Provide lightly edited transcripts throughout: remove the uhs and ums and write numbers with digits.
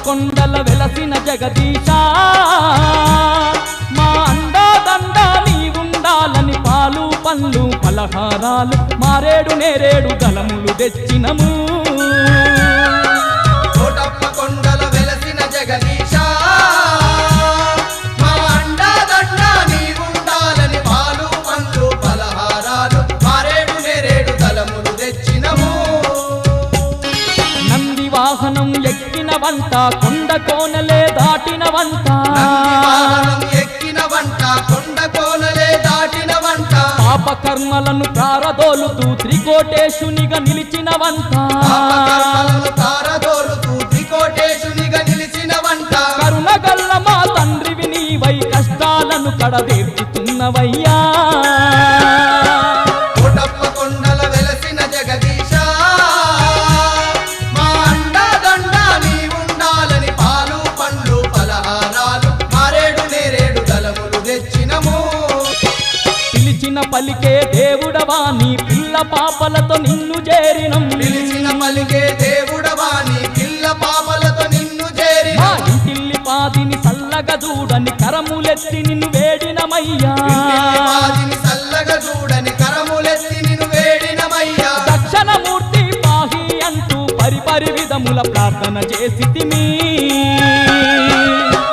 కొండల వెలసిన జగదీశ మా అండాదండ నీవుండాలని పాలు పండ్లు పలహారాలు మారేడు నేరేడు దళములు తెచ్చినము కోటప్ప కొండల వెలసిన జగదీశ మా అండాదండ నీవుండాలని పాలు పండ్లు పలహారాలు మారేడు నేరేడు దళములు తెచ్చినము నంది వాహనం ఎక్కిన వంట కొండ కోనలే దాటిన వంట ఎక్కిన వంట కొండ కోనలే దాటిన వంట పాప కర్మలను ప్రారదోలుతూ త్రికోటేశునిగా నిలిచిన వంట తారదోలుతూ త్రికోటేశునిగా నిలిచిన వంట కరుణగల్ల మా తండ్రివి నీవై కష్టాలను కడదేర్చుతున్నవయ్యా కోటప్ప కొండల వెలసిన జగదీశ మా అండాదండ నీవుండాలని పాలు పండ్లు పలహారాలు మారేడు నేరేడు దళములు తెచ్చినము పిలిచిన పలికే దేవుడవా నీ పిల్ల పాపలతో నిన్ను చేరినం పిలిచిన పలికే దేవుడవా నీ పిల్ల పాపలతో నిన్ను చేరిన మా ఇంటిల్లి పాదిని సల్లగా చూడని కరములెత్తి నిన్ను వేడినమయ్యా పాదిని సల్లగా చూడని కరములెత్తి నిన్ను వేడినమయ్యా దక్షిణమూర్తి పాహి అంటూ పరిపరి విధముల ప్రార్థన చేసితిమి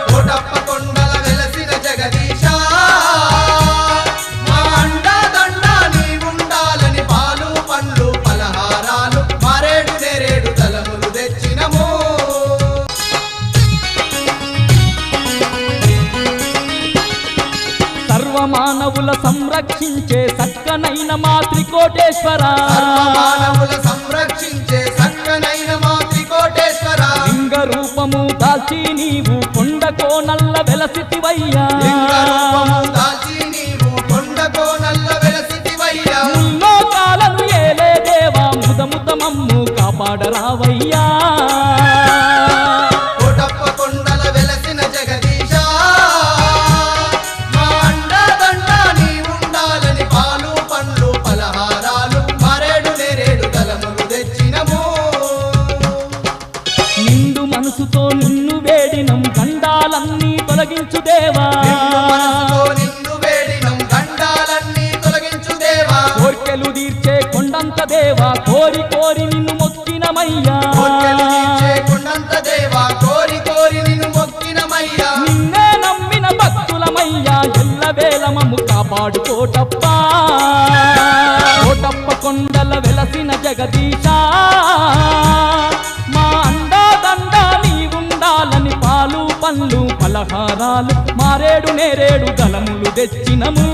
కోటప్ప కొండల వెలసిన జగదీశ మా అండాదండ నీవుండాలని పాలు పండ్లు పలహారాలు మారేడు నేరేడు దళములు తెచ్చినము సర్వమానవుల సంరక్షించే సక్కనైన మా త్రికోటేశ్వర మానవుల సంరక్షించే సక్కనైన మా త్రికోటేశ్వర లింగ రూపము దాల్చి నీవు కొండ కోనల్ల వెలసితివయ్యా లింగ రూపము దాల్చి నీవు కొండ కోనల్ల వెలసితివయ్యా ముల్లోకాలను ఏలే దేవా ముదముద మమ్ము కాపాడరావయ్యా కోటప్ప కొండల వెలసిన జగదీశ మా అండాదండ నీవుండాలని పాలు పండ్లు పలహారాలు మారేడు నేరేడు దళములు తెచ్చినము నిండు మనసుతో నిన్ను వేడినం గండాలన్నీ తొలగించు దేవా నిన్ను మనసుతో నిన్ను వేడినం గండాలన్నీ తొలగించు దేవా కోర్కెలు తీర్చే కొండంత దేవా కోరి కోరి నిన్ను మొక్కినమయ్యా కోర్కెలు తీర్చే కొండంత దేవా కోరి కోరి నిన్ను మొక్కినమయ్యా నిన్నే నమ్మిన భక్తులమయ్యా ఎల్లవేళ మమ్ము కాపాడు కోటప్ప కోటప్ప కొండల వెలసిన జగదీశ మా అండాదండ నీవుండాలని పాలు పండ్లు పలహారాలు మారేడు నేరేడు దళములు తెచ్చినము